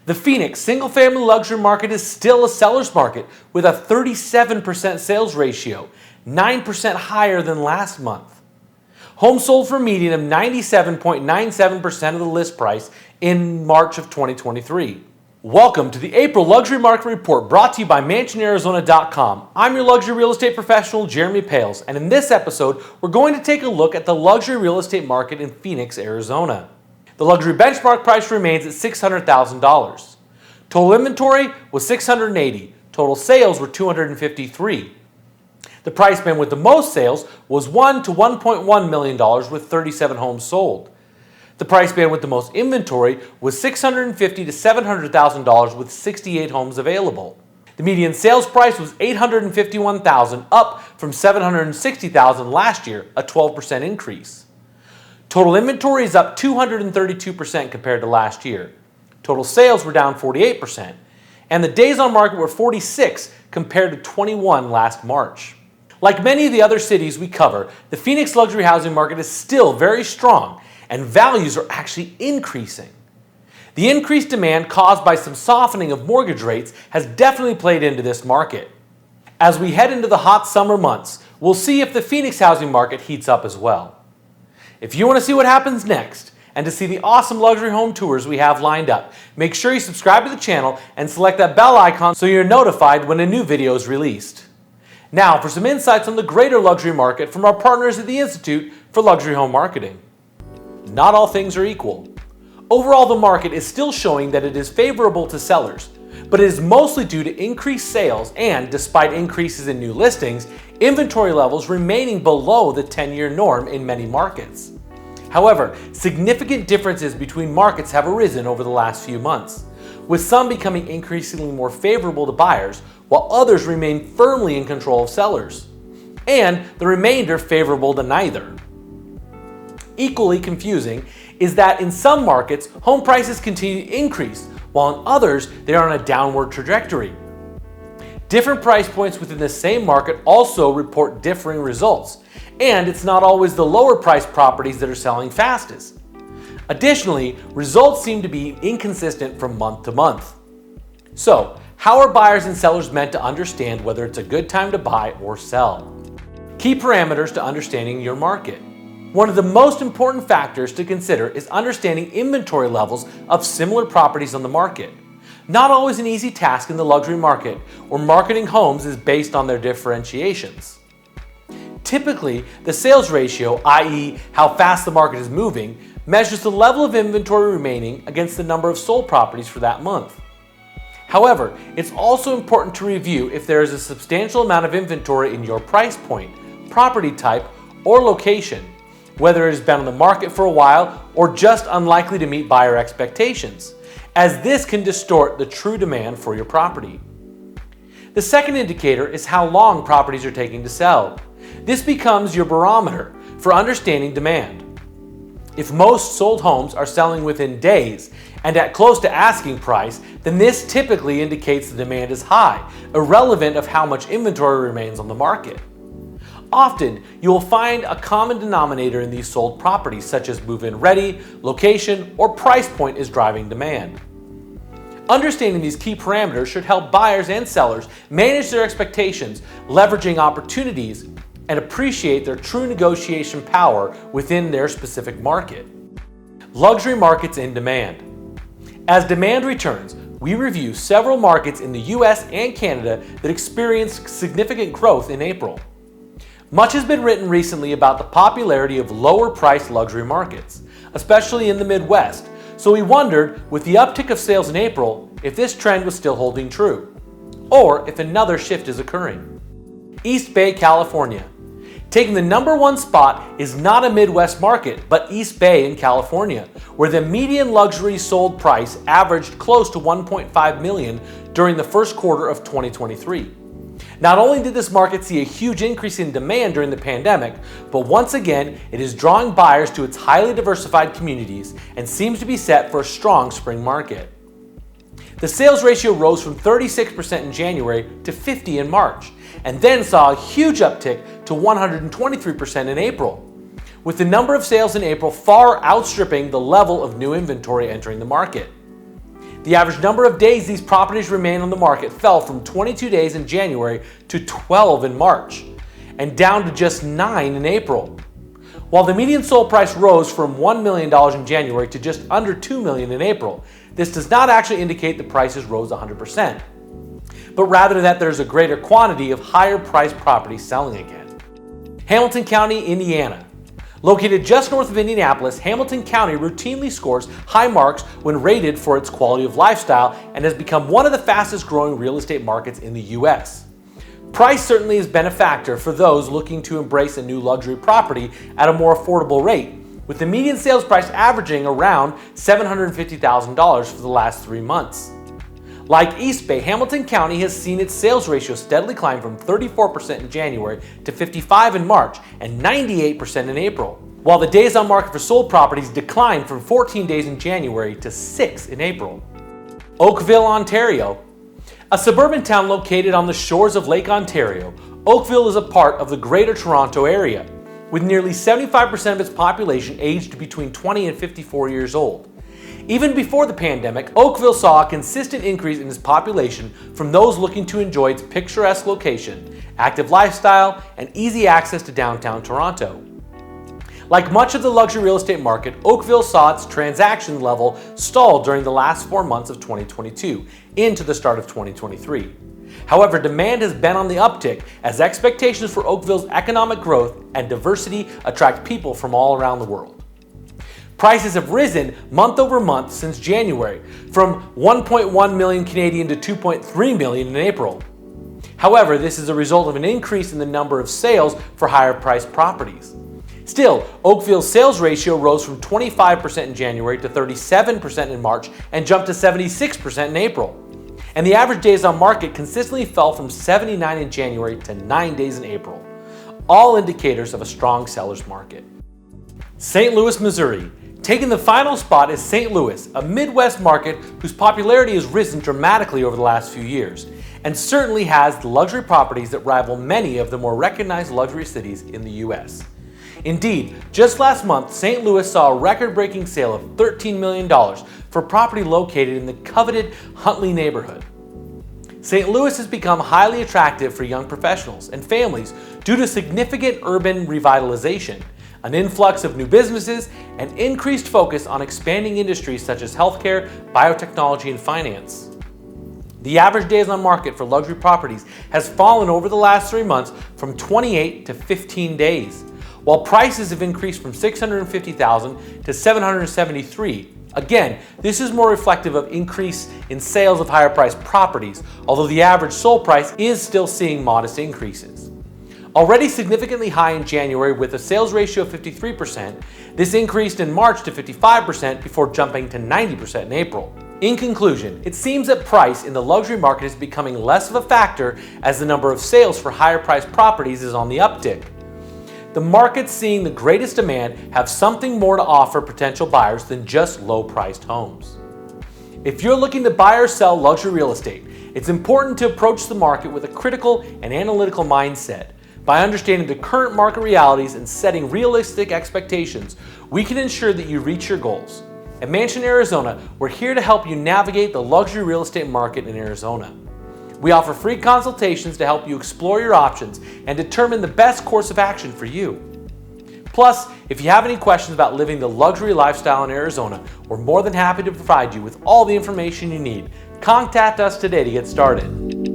The Phoenix single-family luxury market is still a seller's market with a 37% sales ratio, 9% higher than last month. Homes sold for a median of 97.97% of the list price in March of 2023. Welcome to the April Luxury Market Report brought to you by MansionArizona.com. I'm your luxury real estate professional, Jeremy Pales, and in this episode, we're going to take a look at the luxury real estate market in Phoenix, Arizona. The luxury benchmark price remains at $600,000. Total inventory was 680. Total sales were 253. The price band with the most sales was $1 to $1.1 million with 37 homes sold. The price band with the most inventory was $650,000 to $700,000 with 68 homes available. The median sales price was $851,000, up from $760,000 last year, a 12% increase. Total inventory is up 232% compared to last year. Total sales were down 48%, and the days on market were 46 compared to 21 last March. Like many of the other cities we cover, the Phoenix luxury housing market is still very strong, and values are actually increasing. The increased demand caused by some softening of mortgage rates has definitely played into this market. As we head into the hot summer months, we'll see if the Phoenix housing market heats up as well. If you want to see what happens next, and to see the awesome luxury home tours we have lined up, make sure you subscribe to the channel and select that bell icon so you're notified when a new video is released. Now for some insights on the greater luxury market from our partners at the Institute for Luxury Home Marketing. Not all things are equal. Overall, the market is still showing that it is favorable to sellers, but it is mostly due to increased sales and, despite increases in new listings, inventory levels remaining below the 10-year norm in many markets. However, significant differences between markets have arisen over the last few months, with some becoming increasingly more favorable to buyers, while others remain firmly in control of sellers, and the remainder favorable to neither. Equally confusing is that in some markets, home prices continue to increase, while in others, they are on a downward trajectory. Different price points within the same market also report differing results, and it's not always the lower priced properties that are selling fastest. Additionally, results seem to be inconsistent from month to month. So, how are buyers and sellers meant to understand whether it's a good time to buy or sell? Key parameters to understanding your market. One of the most important factors to consider is understanding inventory levels of similar properties on the market. Not always an easy task in the luxury market, where marketing homes is based on their differentiations. Typically, the sales ratio, i.e. how fast the market is moving, measures the level of inventory remaining against the number of sold properties for that month. However, it's also important to review if there is a substantial amount of inventory in your price point, property type, or location, whether it has been on the market for a while or just unlikely to meet buyer expectations, as this can distort the true demand for your property. The second indicator is how long properties are taking to sell. This becomes your barometer for understanding demand. If most sold homes are selling within days and at close to asking price, then this typically indicates the demand is high, irrelevant of how much inventory remains on the market. Often, you will find a common denominator in these sold properties, such as move-in ready, location, or price point is driving demand. Understanding these key parameters should help buyers and sellers manage their expectations, leveraging opportunities, and appreciate their true negotiation power within their specific market. Luxury markets in demand. As demand returns, we review several markets in the US and Canada that experienced significant growth in April. Much has been written recently about the popularity of lower-priced luxury markets, especially in the Midwest, so we wondered, with the uptick of sales in April, if this trend was still holding true, or if another shift is occurring. East Bay, California. Taking the #1 spot is not a Midwest market, but East Bay in California, where the median luxury sold price averaged close to $1.5 million during the first quarter of 2023. Not only did this market see a huge increase in demand during the pandemic, but once again, it is drawing buyers to its highly diversified communities and seems to be set for a strong spring market. The sales ratio rose from 36% in January to 50% in March, and then saw a huge uptick to 123% in April, with the number of sales in April far outstripping the level of new inventory entering the market. The The average number of days these properties remain on the market fell from 22 days in January to 12 in March, and down to just 9 in April. While the median sold price rose from $1 million in January to just under $2 million in April, this does not actually indicate the prices rose 100%, but rather that there's a greater quantity of higher priced properties selling again. Hamilton County, Indiana. Located just north of Indianapolis, Hamilton County routinely scores high marks when rated for its quality of lifestyle and has become one of the fastest growing real estate markets in the U.S. Price certainly has been a factor for those looking to embrace a new luxury property at a more affordable rate, with the median sales price averaging around $750,000 for the last 3 months. Like East Bay, Hamilton County has seen its sales ratio steadily climb from 34% in January to 55% in March and 98% in April, while the days on market for sold properties declined from 14 days in January to 6 in April. Oakville, Ontario. A suburban town located on the shores of Lake Ontario, Oakville is a part of the Greater Toronto Area, with nearly 75% of its population aged between 20 and 54 years old. Even before the pandemic, Oakville saw a consistent increase in its population from those looking to enjoy its picturesque location, active lifestyle, and easy access to downtown Toronto. Like much of the luxury real estate market, Oakville saw its transaction level stall during the last 4 months of 2022 into the start of 2023. However, demand has been on the uptick as expectations for Oakville's economic growth and diversity attract people from all around the world. Prices have risen month over month since January, from 1.1 million Canadian to 2.3 million in April. However, this is a result of an increase in the number of sales for higher priced properties. Still, Oakville's sales ratio rose from 25% in January to 37% in March and jumped to 76% in April. And the average days on market consistently fell from 79 in January to 9 days in April, all indicators of a strong seller's market. St. Louis, Missouri. Taking the final spot is St. Louis, a Midwest market whose popularity has risen dramatically over the last few years, and certainly has the luxury properties that rival many of the more recognized luxury cities in the U.S. Indeed, just last month, St. Louis saw a record-breaking sale of $13 million for property located in the coveted Huntley neighborhood. St. Louis has become highly attractive for young professionals and families due to significant urban revitalization, an influx of new businesses, and increased focus on expanding industries such as healthcare, biotechnology, and finance. The average days on market for luxury properties has fallen over the last 3 months from 28 to 15 days, while prices have increased from $650,000 to $773,000. Again, this is more reflective of increase in sales of higher priced properties, although the average sold price is still seeing modest increases. Already significantly high in January with a sales ratio of 53%, this increased in March to 55% before jumping to 90% in April. In conclusion, it seems that price in the luxury market is becoming less of a factor as the number of sales for higher priced properties is on the uptick. The markets seeing the greatest demand have something more to offer potential buyers than just low-priced homes. If you're looking to buy or sell luxury real estate, it's important to approach the market with a critical and analytical mindset. By understanding the current market realities and setting realistic expectations, we can ensure that you reach your goals. At Mansion Arizona, we're here to help you navigate the luxury real estate market in Arizona. We offer free consultations to help you explore your options and determine the best course of action for you. Plus, if you have any questions about living the luxury lifestyle in Arizona, we're more than happy to provide you with all the information you need. Contact us today to get started.